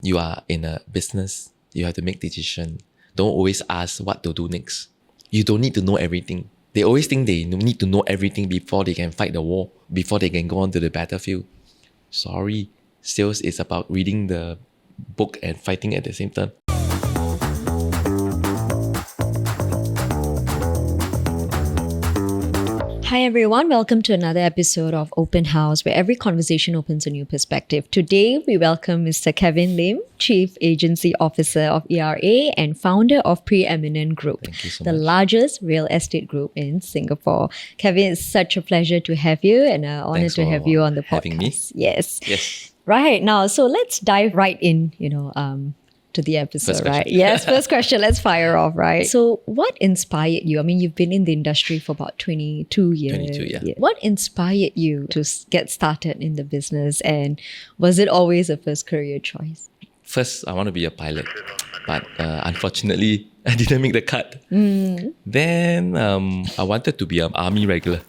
You are in a business, you have to make decisions. Don't always ask what to do next. You don't need to know everything. They always think they need to know everything before they can fight the war, before they can go on to the battlefield. Sorry, sales is about reading the book and fighting at the same time. Hi everyone, welcome to another episode of Open House, where every conversation opens a new perspective. Today, we welcome Mr. Kevin Lim, Chief Agency Officer of ERA and founder of Preeminent Group, Thank you so the much. largest real estate group in Singapore. Kevin, it's such a pleasure to have you and an honor Thanks to for have you on the podcast. having me. Yes. Yes. Right now, so let's dive right in, to the episode, First right? question. Yes, first question. Let's fire off, right? So, what inspired you? I mean, you've been in the industry for about 22 years. 22, yeah. What inspired you to get started in the business? And was it always a first career choice? First, I want to be a pilot, but unfortunately, I didn't make the cut. Then I wanted to be an army regular,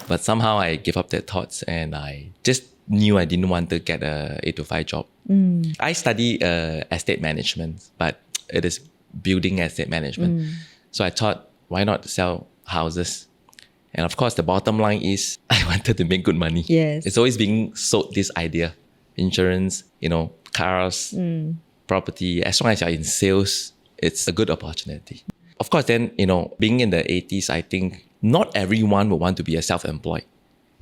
but somehow I gave up that thoughts and I just knew I didn't want to get a 8 to 5 job. I study estate management, but it is building estate management. So I thought, why not sell houses? And of course, the bottom line is I wanted to make good money. Yes. It's always being sold this idea. Insurance, cars, property. As long as you're in sales, it's a good opportunity. Of course, then, being in the 80s, I think not everyone would want to be a self-employed.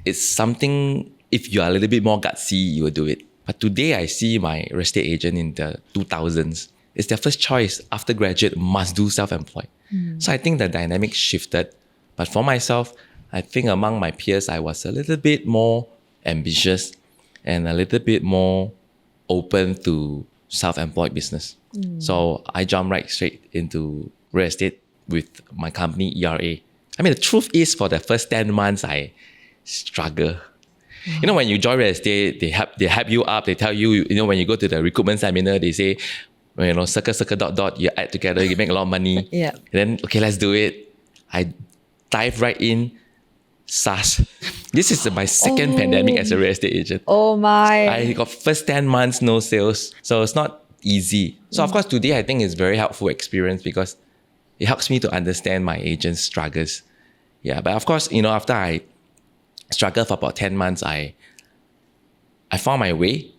It's something, if you are a little bit more gutsy, you will do it. But today, I see my real estate agent in the 2000s. It's their first choice after graduate, must do self-employed. So I think the dynamic shifted. But for myself, I think among my peers, I was a little bit more ambitious and a little bit more open to self-employed business. So I jumped right straight into real estate with my company, ERA. I mean, the truth is for the first 10 months, I struggle. When you join real estate, they hype you up. They tell you, when you go to the recruitment seminar, they say, circle, dot, you add together, you make a lot of money. Yeah. And then, okay, let's do it. I dive right in. SARS. This is my second pandemic as a real estate agent. Oh my. I got first 10 months, no sales. So it's not easy. So of course, today I think it's very helpful experience because it helps me to understand my agent's struggles. Yeah, but of course, after I struggled for about 10 months, I found my way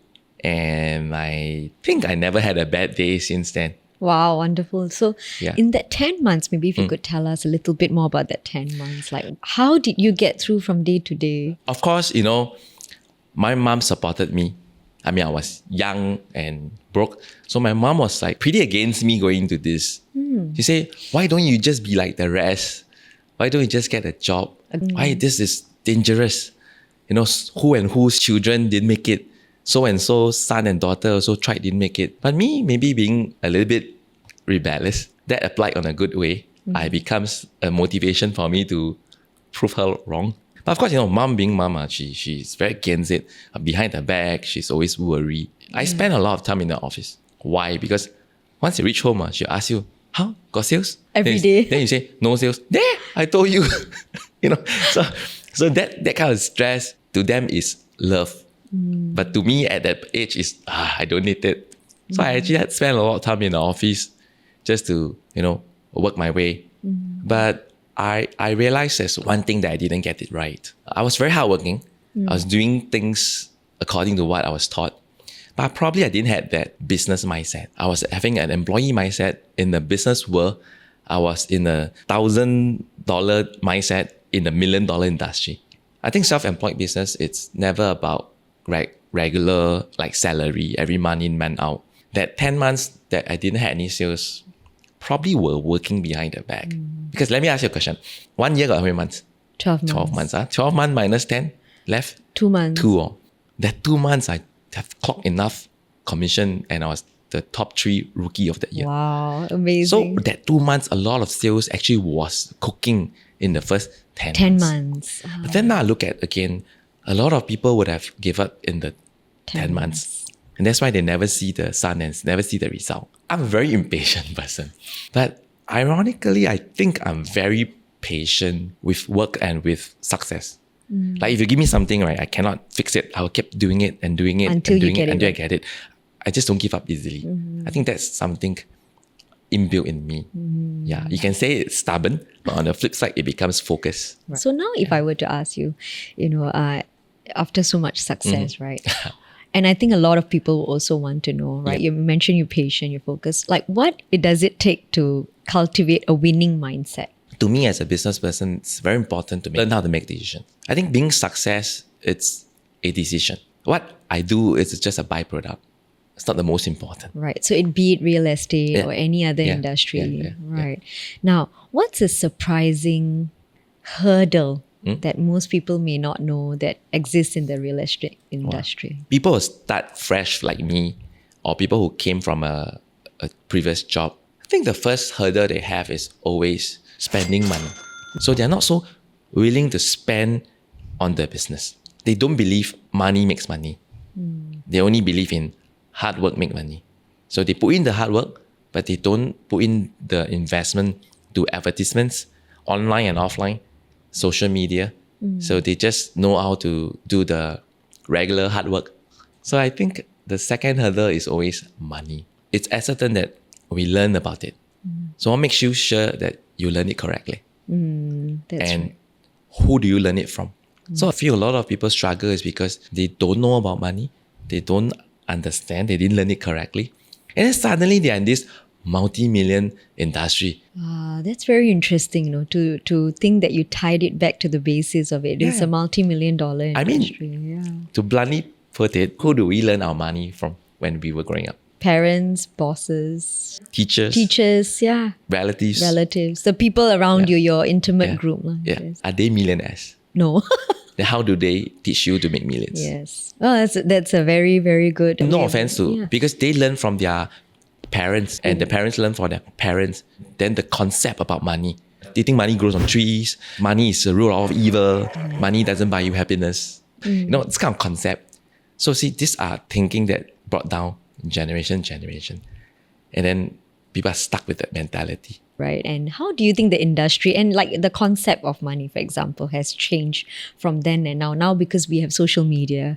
and I think I never had a bad day since then. Wow, wonderful. So Yeah. in that 10 months, maybe if you could tell us a little bit more about that 10 months, like how did you get through from day to day? Of course, my mom supported me. I mean, I was young and broke. So my mom was like pretty against me going into this. She said, why don't you just be like the rest? Why don't you just get a job? Why this is dangerous? Who and whose children didn't make it. So and so son and daughter also tried, didn't make it. But me, maybe being a little bit rebellious, that applied on a good way. I becomes a motivation for me to prove her wrong. But of course, mom being mom, she's very against it. Behind her back, she's always worried. I spend a lot of time in the office. Why? Because once you reach home, she'll ask you, how? Got sales? Every then, day. Then you say, no sales. There, I told you. So that kind of stress to them is love. But to me at that age is, I don't need it. So I actually had spent a lot of time in the office just to, work my way. But I realized there's one thing that I didn't get it right. I was very hardworking. I was doing things according to what I was taught. But probably I didn't have that business mindset. I was having an employee mindset in the business world. I was in a $1,000 mindset in the $1 million industry. I think self-employed business, it's never about regular salary, every month in, man out. That 10 months that I didn't have any sales probably were working behind the back. Because let me ask you a question. 1 year got how many months? 12 months. 12 months. 12 months minus 10 left? 2 months. 2. That 2 months I have clocked enough commission and I was the top 3 rookie of the year. Wow, amazing. So that 2 months, a lot of sales actually was cooking in the first 10 10 months. months. But then now I look at, again, a lot of people would have given up in the 10 months. And that's why they never see the sun and never see the result. I'm a very impatient person. But ironically, I think I'm very patient with work and with success. Like if you give me something, right, I cannot fix it. I will keep doing it and doing it Until and you doing get it it until I right. get it. I just don't give up easily. I think that's something inbuilt in me. Yeah, you can say it's stubborn, but on the flip side, it becomes focus. So now if I were to ask you, after so much success, right? And I think a lot of people also want to know, right? You mentioned you're patient, you're focused. Like what does it take to cultivate a winning mindset? To me, as a business person, it's very important to learn how to make decisions. I think being success, it's a decision. What I do is just a byproduct. It's not the most important. Right. So it be it real estate or any other industry. Right. Now, what's a surprising hurdle that most people may not know that exists in the real estate industry? Wow. People who start fresh like me, or people who came from a previous job, I think the first hurdle they have is always spending money. So they're not so willing to spend on their business. They don't believe money makes money. They only believe in hard work make money. So they put in the hard work, but they don't put in the investment to advertisements, online and offline, social media. So they just know how to do the regular hard work. So I think the second hurdle is always money. It's as certain that we learn about it. So what makes you sure that you learn it correctly? That's and right. who do you learn it from? So I feel a lot of people struggle is because they don't know about money. They don't understand. They didn't learn it correctly. And then suddenly they are in this multi-million industry. That's very interesting, to think that you tied it back to the basis of it. It's a multi-million-dollar industry. To bluntly put it, who do we learn our money from when we were growing up? Parents, bosses, Teachers, relatives, the people around you, your intimate group. Yes. Are they millionaires? No. Then how do they teach you to make millions? Yes. Oh, that's a very, very good. No offense to, because they learn from their parents and the parents learn from their parents. Then the concept about money. They think money grows on trees. Money is the root of evil. Money doesn't buy you happiness. This kind of concept. So see, these are thinking that brought down generation. And then people are stuck with that mentality. Right. And how do you think the industry and like the concept of money, for example, has changed from then and now? Now, because we have social media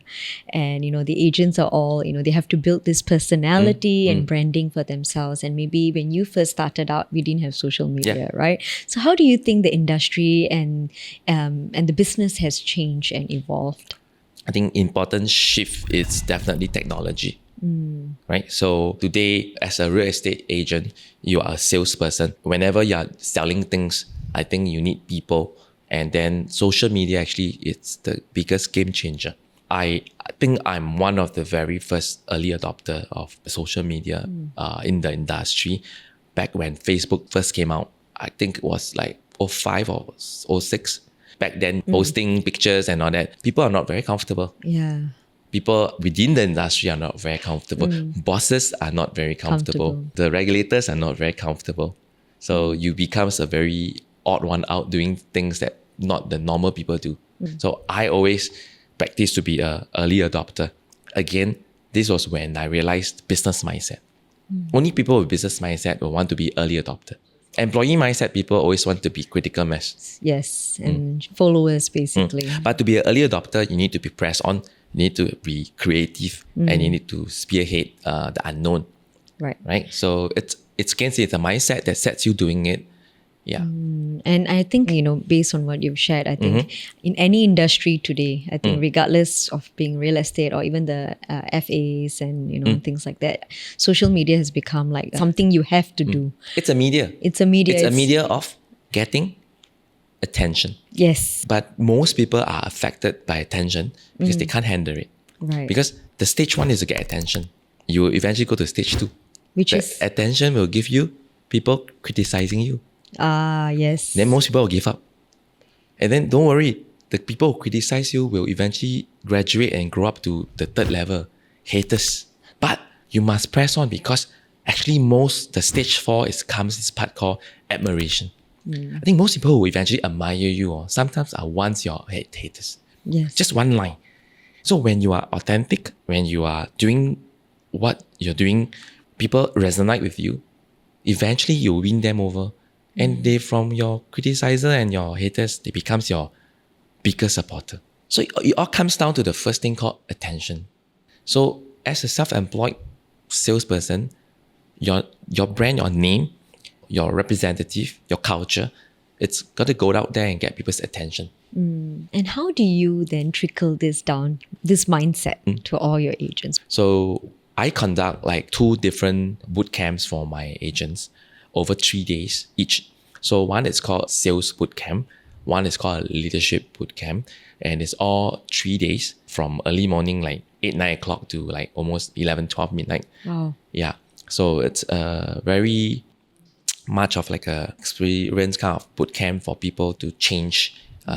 and, the agents are all, they have to build this personality and branding for themselves. And maybe when you first started out, we didn't have social media, right? So how do you think the industry and the business has changed and evolved? I think important shift is definitely technology. Right? So today, as a real estate agent, you are a salesperson. Whenever you're selling things, I think you need people. And then social media, actually, it's the biggest game changer. I think I'm one of the very first early adopter of social media in the industry. Back when Facebook first came out, I think it was like 05 or 06. Back then, posting pictures and all that, people are not very comfortable. Yeah. People within the industry are not very comfortable. Bosses are not very comfortable. The regulators are not very comfortable. So you becomes a very odd one out doing things that not the normal people do. So I always practice to be an early adopter. Again, this was when I realized business mindset. Only people with business mindset will want to be early adopter. Employee mindset, people always want to be critical mass. Yes, and followers basically. But to be an early adopter, you need to be pressed on. You need to be creative and you need to spearhead the unknown. Right. So it's a mindset that sets you doing it. Yeah. And I think, based on what you've shared, I think in any industry today, I think regardless of being real estate or even the FAs and, things like that, social media has become like something you have to do. It's a media. It's a media of getting attention. Yes. But most people are affected by attention because they can't handle it. Right. Because the stage 1 is to get attention. You will eventually go to stage 2. Which is? Attention will give you people criticizing you. Yes. Then most people will give up. And then don't worry, the people who criticize you will eventually graduate and grow up to the 3rd level. Haters. But you must press on because actually the stage 4 comes this part called admiration. I think most people who eventually admire you sometimes are once your haters. Yes. Just one line. So when you are authentic, when you are doing what you're doing, people resonate with you. Eventually you win them over. And they, from your criticizer and your haters, they becomes your biggest supporter. So it all comes down to the first thing called attention. So as a self-employed salesperson, your brand, your name, your representative, your culture, it's got to go out there and get people's attention. And how do you then trickle this down, this mindset to all your agents? So I conduct like 2 different boot camps for my agents over 3 days each. So one is called sales boot camp, one is called leadership boot camp, and it's all 3 days from early morning like 8-9 o'clock to like almost 11-12 midnight. Wow. Yeah. So it's very much of like a experience kind of boot camp for people to change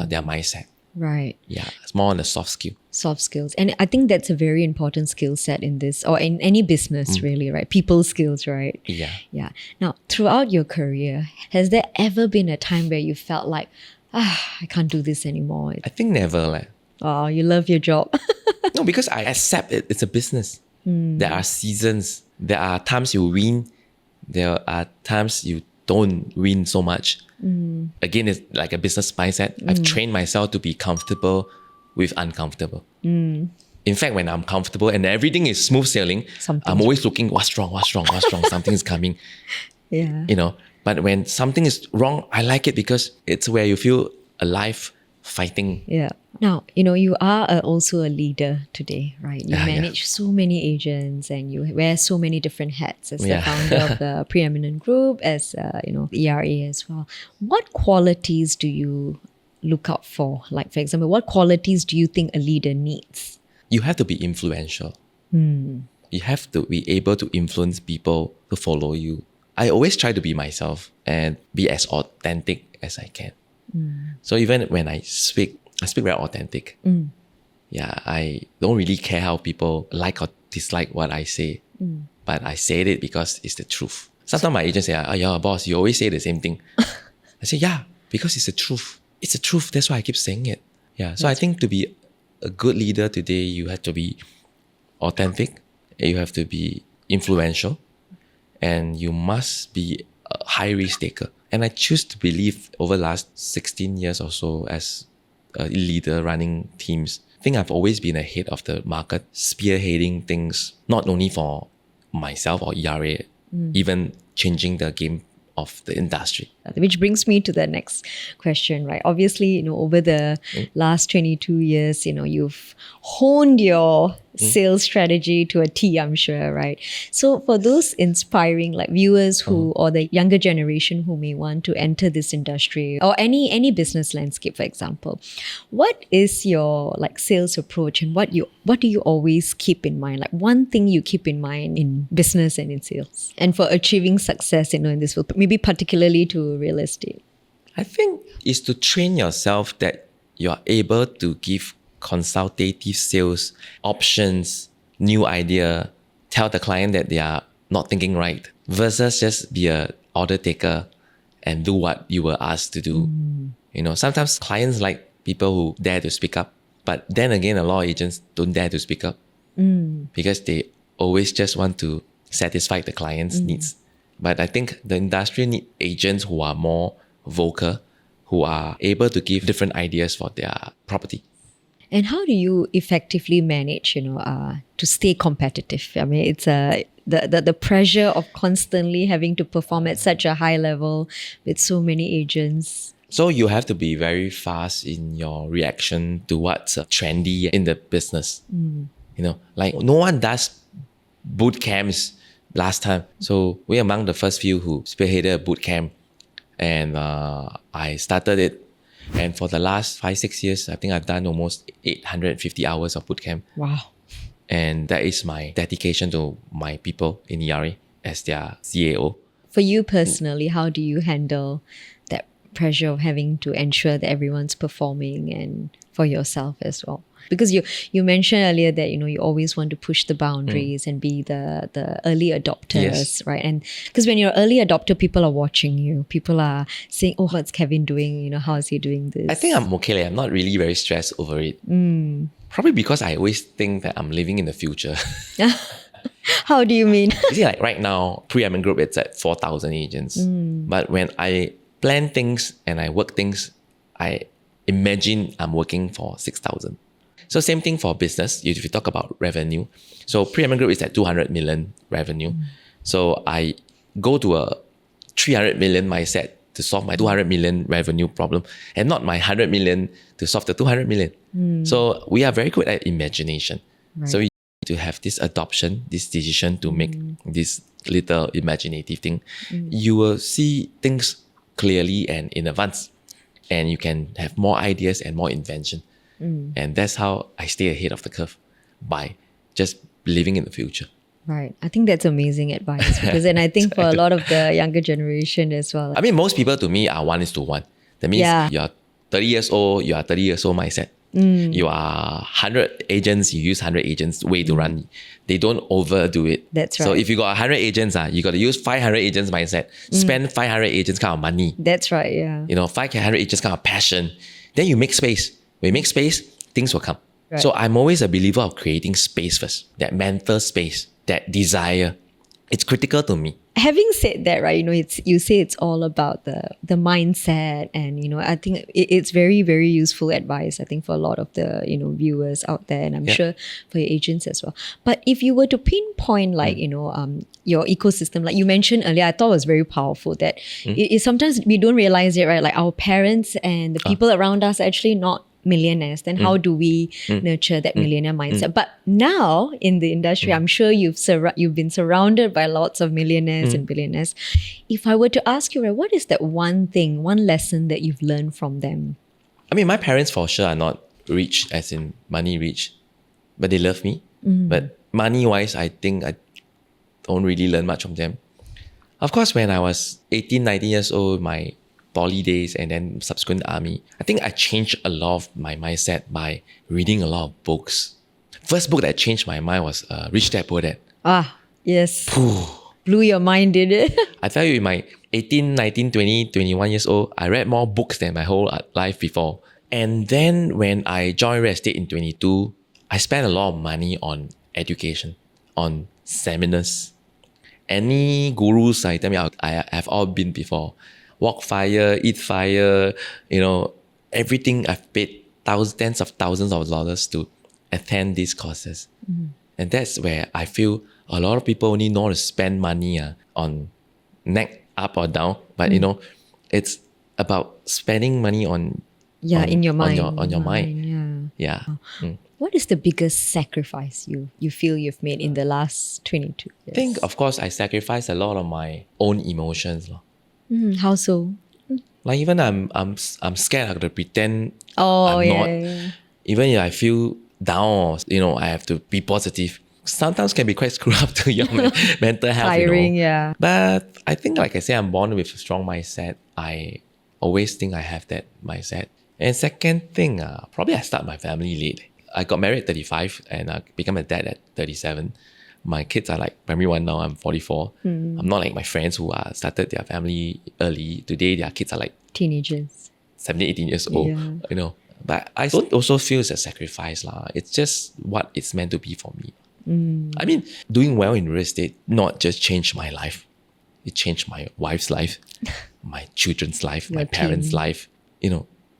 their mindset. Right. Yeah. It's more on the soft skill. Soft skills. And I think that's a very important skill set in this, or in any business really, right? People skills, right? Yeah. Yeah. Now, throughout your career, has there ever been a time where you felt like, I can't do this anymore? I think never. Like, Oh, you love your job. no, because I accept it. It's a business. There are seasons. There are times you win. There are times you don't win so much. Again, it's like a business mindset. I've trained myself to be comfortable with uncomfortable. In fact, when I'm comfortable and everything is smooth sailing, I'm always looking, what's wrong? Something is coming. Yeah. You know, but when something is wrong, I like it because it's where you feel alive fighting. Yeah. Now, you are also a leader today, right? You manage so many agents and you wear so many different hats as the founder of the Preeminent Group, as, ERA as well. What qualities do you look out for? Like, for example, what qualities do you think a leader needs? You have to be influential. You have to be able to influence people to follow you. I always try to be myself and be as authentic as I can. So even when I speak very authentic. Yeah, I don't really care how people like or dislike what I say. But I say it because it's the truth. Sometimes my agents say, yeah, boss, you always say the same thing. I say, yeah, because it's the truth. It's the truth. That's why I keep saying it. Yeah. So I think to be a good leader today, you have to be authentic, you have to be influential, and you must be a high risk taker. And I choose to believe over the last 16 years or so as a leader running teams, I think I've always been ahead of the market, spearheading things, not only for myself or ERA, even changing the game of the industry. Which brings me to the next question, right? Obviously, over the last 22 years, you've honed your sales strategy to a T, I'm sure, right? So for those inspiring like viewers who, or the younger generation who may want to enter this industry or any business landscape, for example, what is your like sales approach and what do you always keep in mind? Like one thing you keep in mind in business and in sales and for achieving success, in this field, maybe particularly to real estate? I think is to train yourself that you're able to give consultative sales options, new idea, tell the client that they are not thinking right, versus just be a order taker and do what you were asked to do. Sometimes clients like people who dare to speak up, but then again, a lot of agents don't dare to speak up because they always just want to satisfy the client's needs. But I think the industry needs agents who are more vocal, who are able to give different ideas for their property. And how do you effectively manage, to stay competitive? I mean, it's the pressure of constantly having to perform at such a high level with so many agents. So you have to be very fast in your reaction to what's trendy in the business. Like no one does boot camps last time. So we're among the first few who spearheaded a boot camp. And I started it. And for the last 5-6 years, I think I've done almost 850 hours of bootcamp. Wow. And that is my dedication to my people in ERA as their CAO. For you personally, how do you handle that pressure of having to ensure that everyone's performing, and for yourself as well? Because you mentioned earlier that you always want to push the boundaries and be the early adopters, right? And because when you're an early adopter, people are watching you. People are saying, "Oh, what's Kevin doing? How is he doing this?" I think I'm okay. I'm not really very stressed over it. Probably because I always think that I'm living in the future. How do you mean? You see, like right now, Preeminent Group, it's at 4,000 agents. But when I plan things and I work things, I imagine I'm working for 6,000. So same thing for business. If you talk about revenue, so Pre-Eminent Group is at 200 million revenue. So I go to a 300 million mindset to solve my 200 million revenue problem, and not my 100 million to solve the 200 million. So we are very good at imagination. Right. So we need to have this adoption, this decision to make this little imaginative thing. You will see things clearly and in advance, and you can have more ideas and more invention. And that's how I stay ahead of the curve, by just living in the future. Right. I think that's amazing advice because, and I think for a lot of the younger generation as well. I mean, most people to me are 1:1. That means you're 30 years old, you are 30 years old mindset. You are 100 agents, you use 100 agents way to run. They don't overdo it. That's right. So if you got 100 agents, you got to use 500 agents mindset. Spend 500 agents kind of money. That's right, yeah. 500 agents kind of passion. Then you make space. When you make space, things will come. Right. So I'm always a believer of creating space first. That mental space, that desire. It's critical to me. Having said that, right, you say it's all about the mindset, and I think it's very, very useful advice, I think, for a lot of the viewers out there, and I'm sure for your agents as well. But if you were to pinpoint your ecosystem, like you mentioned earlier, I thought it was very powerful that it sometimes we don't realize it, right? Like our parents and the people around us are actually not millionaires. Then how do we nurture that millionaire mindset? But now in the industry, I'm sure you've been surrounded by lots of millionaires and billionaires. If I were to ask you, right, what is that one thing, one lesson that you've learned from them? I mean, my parents for sure are not rich, as in money rich, but they love me. But money wise, I think I don't really learn much from them. Of course, when I was 18, 19 years old, my poly days and then subsequent army, I think I changed a lot of my mindset by reading a lot of books. First book that changed my mind was Rich Dad Poor Dad. Ah, yes. Blew your mind, did it? I tell you, in my 18, 19, 20, 21 years old, I read more books than my whole life before. And then when I joined real estate in 22, I spent a lot of money on education, on seminars. Any gurus, I tell me, I have all been before. Walk fire, eat fire, everything. I've paid tens of thousands of dollars to attend these courses. And that's where I feel a lot of people only know how to spend money on neck up or down. But, it's about spending money on in your mind. On your mind. Yeah. What is the biggest sacrifice you feel you've made in the last 22 years? I think, of course, I sacrificed a lot of my own emotions. How so? Like even I'm scared I have to pretend I'm not. Even if I feel down, I have to be positive. Sometimes can be quite screwed up to your mental health. Tiring, yeah. But I think, like I say, I'm born with a strong mindset. I always think I have that mindset. And second thing, probably I start my family late. I got married at 35 and I became a dad at 37. My kids are like primary 1 now, I'm 44. I'm not like my friends who started their family early. Today, their kids are like teenagers, 17, 18 years old, But I don't also feel it's a sacrifice. It's just what it's meant to be for me. I mean, doing well in real estate not just changed my life. It changed my wife's life, my children's life, my parents' life,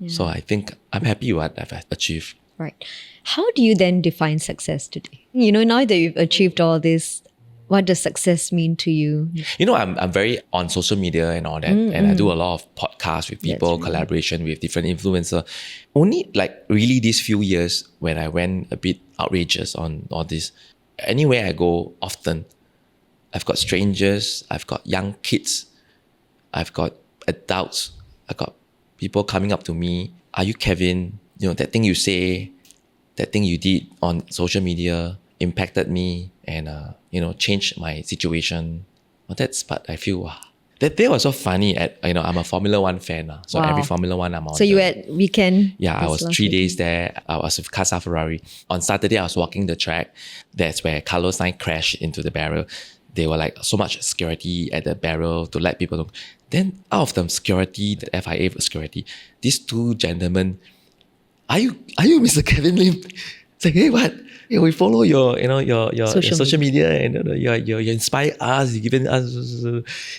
So I think I'm happy with what I've achieved. Right. How do you then define success today? Now that you've achieved all this, what does success mean to you? I'm very on social media and all that. And I do a lot of podcasts with people, collaboration with different influencers. Only like really these few years when I went a bit outrageous on all this. Anywhere I go often, I've got strangers, I've got young kids, I've got adults, I've got people coming up to me. Are you Kevin? That thing you say, that thing you did on social media impacted me and, changed my situation. Well, that's part I feel, wow. That day was so funny I'm a Formula 1 fan. So every Formula 1 I'm on. So you had weekend? Yeah, I was 3 days there. I was with Casa Ferrari. On Saturday, I was walking the track. That's where Carlos Sainz crashed into the barrel. There were like so much security at the barrel to let people know. Then out of the security, the FIA security, these two gentlemen, are you Mr. Kevin Lim? It's like, hey, what? We follow your social media and you inspire us, you given us.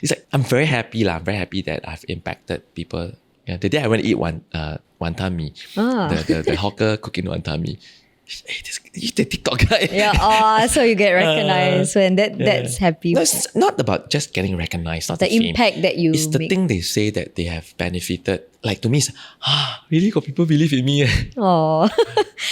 It's like I'm very happy I'm very happy that I've impacted people. Yeah, the day I went to eat wanton mee, the hawker cooking wanton mee. hey, you the TikTok guy. Yeah, so you get recognized, and that's happy. No, it's not about just getting recognized, not the fame. Impact that you It's the make. thing they say that they have benefited. Like to me, it's, really got people believe in me. Oh,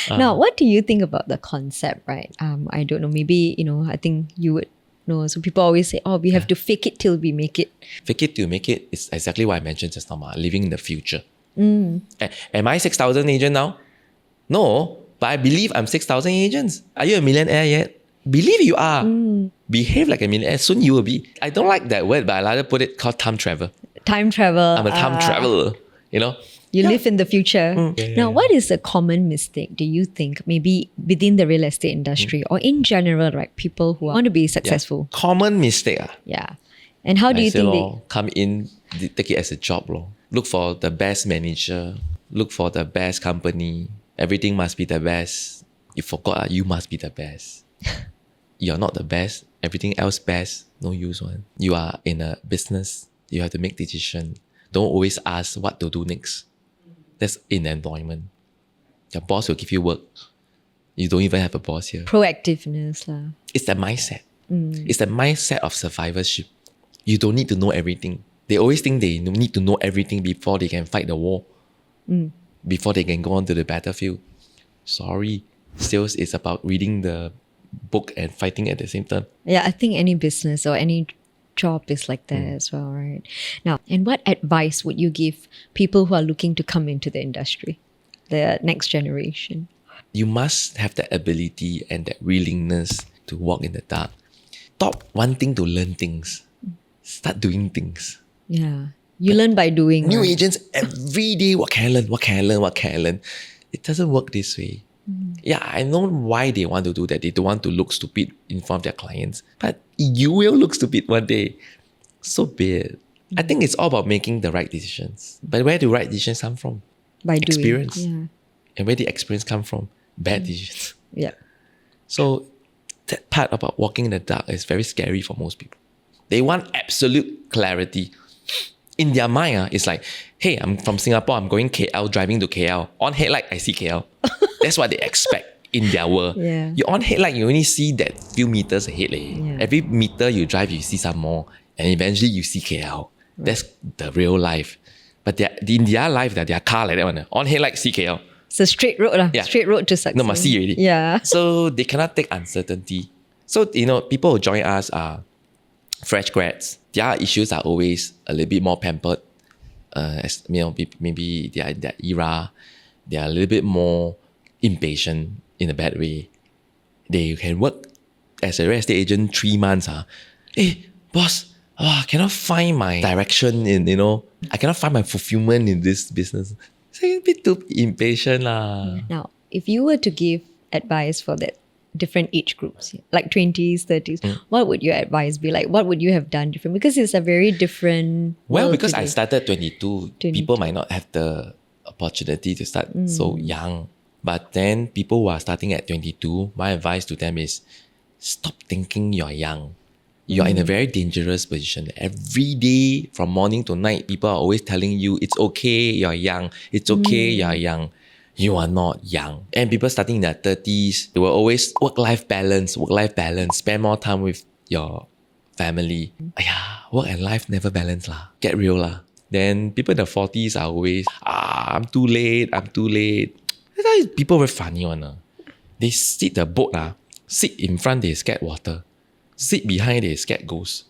now what do you think about the concept, right? I don't know. Maybe I think you would know. So people always say, "Oh, we have to fake it till we make it." Fake it till make it is exactly what I mentioned just now. Living in the future. Am I 6,000 agent now? No, but I believe I'm 6,000 agents. Are you a millionaire yet? Believe you are. Behave like a millionaire. Soon you will be. I don't like that word, but I rather put it called time travel. Time travel. I'm a time traveler. You live in the future. Now, what is a common mistake do you think, maybe within the real estate industry or in general, right? People who want to be successful. Common mistake. Yeah. And how do you think they... come in, take it as a job. Look for the best manager. Look for the best company. Everything must be the best. You forgot you must be the best. You're not the best. Everything else best. No use one. You are in a business. You have to make decision. Don't always ask what to do next. That's in employment. Your boss will give you work. You don't even have a boss here. Proactiveness. It's the mindset. It's the mindset of survivorship. You don't need to know everything. They always think they need to know everything before they can fight the war. Before they can go on to the battlefield. Sorry. Sales is about reading the book and fighting at the same time. Yeah, I think any business or any job is like that as well, right? Now, and what advice would you give people who are looking to come into the industry, the next generation? You must have that ability and that willingness to walk in the dark. Stop wanting to learn things. Start doing things. Yeah. You learn by doing. New agents, every day, what can I learn? What can I learn? What can I learn? It doesn't work this way. Yeah, I know why they want to do that. They don't want to look stupid in front of their clients. But you will look stupid one day. So be it. I think it's all about making the right decisions. But where do right decisions come from? By experience. doing. Yeah. And where the experience come from? Bad decisions. Yeah. So that part about walking in the dark is very scary for most people. They want absolute clarity. In their mind, it's like, hey, I'm from Singapore, I'm going KL, driving to KL. On headlight, I see KL. That's what they expect in their world. Yeah. You on headlight, you only see that few meters ahead. Yeah. Every meter you drive, you see some more. And eventually you see KL. Right. That's the real life. But in their life, their car like that one. On headlight, see KL. It's a straight road. Yeah. Straight road to success. No, must see already. Yeah. So they cannot take uncertainty. So, people who join us are fresh grads. Their issues are always a little bit more pampered. Maybe they are in that era. They are a little bit more impatient in a bad way. They can work as a real estate agent 3 months. Hey, boss, I cannot find my direction in, I cannot find my fulfillment in this business. So a bit too impatient. Now, if you were to give advice for that different age groups, like 20s, 30s, what would your advice be? Like, what would you have done different? Because it's a very different... Well, because I started 22, people might not have the opportunity to start so young. But then people who are starting at 22, my advice to them is stop thinking you're young. You're in a very dangerous position. Every day, from morning to night, people are always telling you, it's okay, you're young. It's okay, you're young. You are not young. And people starting in their 30s, they will always work-life balance, spend more time with your family. Work and life never balance lah. Get real lah. Then people in the 40s are always, I'm too late. That's why people very funny one. They sit the boat, sit in front, they scared water. Sit behind, they scared ghosts.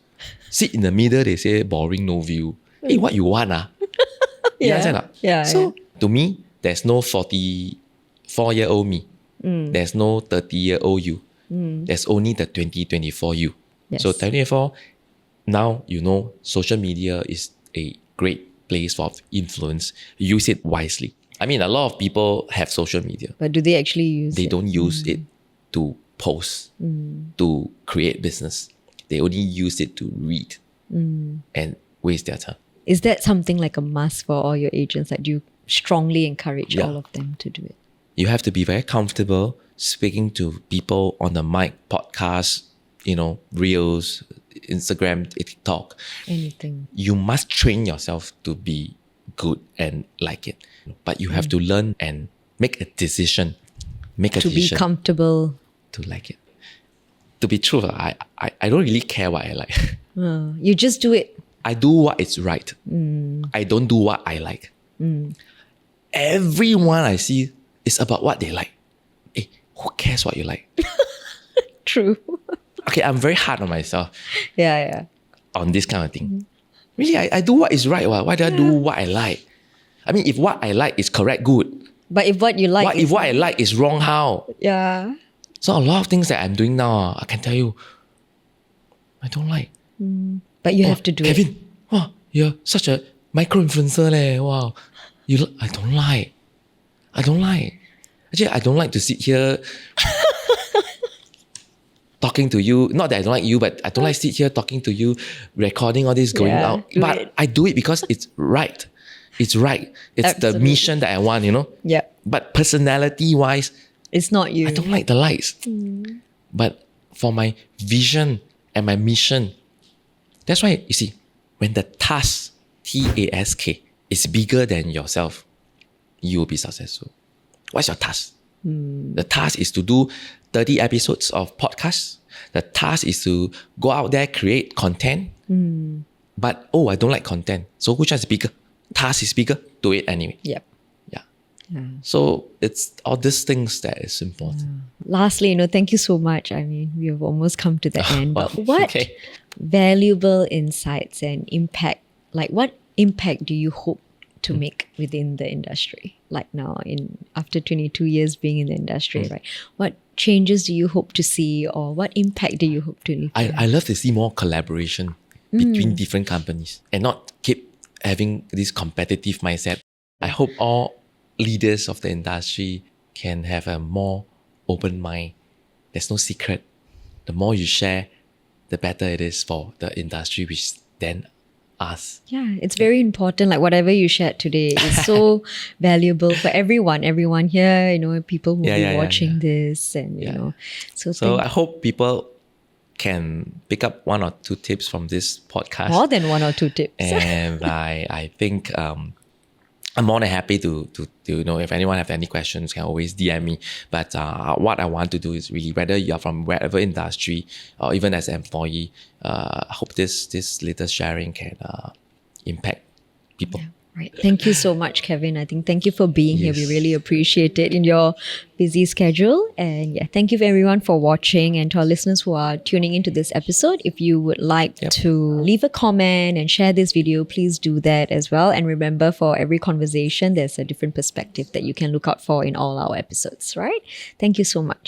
Sit in the middle, they say boring, no view. Hey, what you want? So, to me, there's no 44-year-old me. There's no 30-year-old you. There's only the 2024 you. Yes. So 2024, now you know social media is a great place for influence. Use it wisely. I mean, a lot of people have social media. But do they actually use it? They don't use it to post, to create business. They only use it to read and waste their time. Is that something like a must for all your agents? Like, do you strongly encourage all of them to do it? You have to be very comfortable speaking to people on the mic, podcast, Reels, Instagram, TikTok. Anything. You must train yourself to be good and like it. But you have to learn and make a decision make a To be decision comfortable. to like it. To be true, I don't really care what I like. You just do it. I do what is right. I don't do what I like. Everyone I see is about what they like. Hey, who cares what you like? True. Okay, I'm very hard on myself Yeah. on this kind of thing. Really, I do what is right. Why do I do what I like? I mean, if what I like is correct, good. But if what you like If what I like is wrong, how? yeah. So a lot of things that I'm doing now, I can tell you, I don't like. But you have to do it. Kevin, wow, you're such a micro-influencer leh. Wow. I don't like. Actually, I don't like to sit here talking to you. Not that I don't like you, but I don't like sit here talking to you, recording all this, going Yeah, out. do But it. I do it because it's right. It's right. It's the Absolutely. mission that I want, Yeah. But personality-wise, It's not you. I don't like the lights. But for my vision and my mission, that's why, you see, when the task, TASK, is bigger than yourself, you will be successful. What's your task? The task is to do 30 episodes of podcasts. The task is to go out there, create content. But, I don't like content. So which one is bigger? Task is bigger. Do it anyway. Yep. Yeah. So it's all these things that is important. Lastly, thank you so much. I mean, we have almost come to the end. But what Okay. valuable insights and impact, what impact do you hope to make within the industry? Like now, after 22 years being in the industry, right? What changes do you hope to see, or what impact do you hope to leave? I love to see more collaboration between different companies and not keep having this competitive mindset. I hope all leaders of the industry can have a more open mind. There's no secret. The more you share, the better it is for the industry, which then us. Yeah, it's very important. Like whatever you shared today is so valuable for everyone. Everyone here, people who will be watching this, and So I hope people can pick up one or two tips from this podcast. more than one or two tips. And I think I'm more than happy to if anyone have any questions, can always DM me. But what I want to do is really, whether you're from wherever industry or even as an employee, I hope this little sharing can impact people. Yeah, right. Thank you so much, Kevin. I think thank you for being here. We really appreciate it in your busy schedule. And thank you everyone for watching, and to our listeners who are tuning into this episode. If you would like to leave a comment and share this video, please do that as well. And remember, for every conversation, there's a different perspective that you can look out for in all our episodes, right? Thank you so much.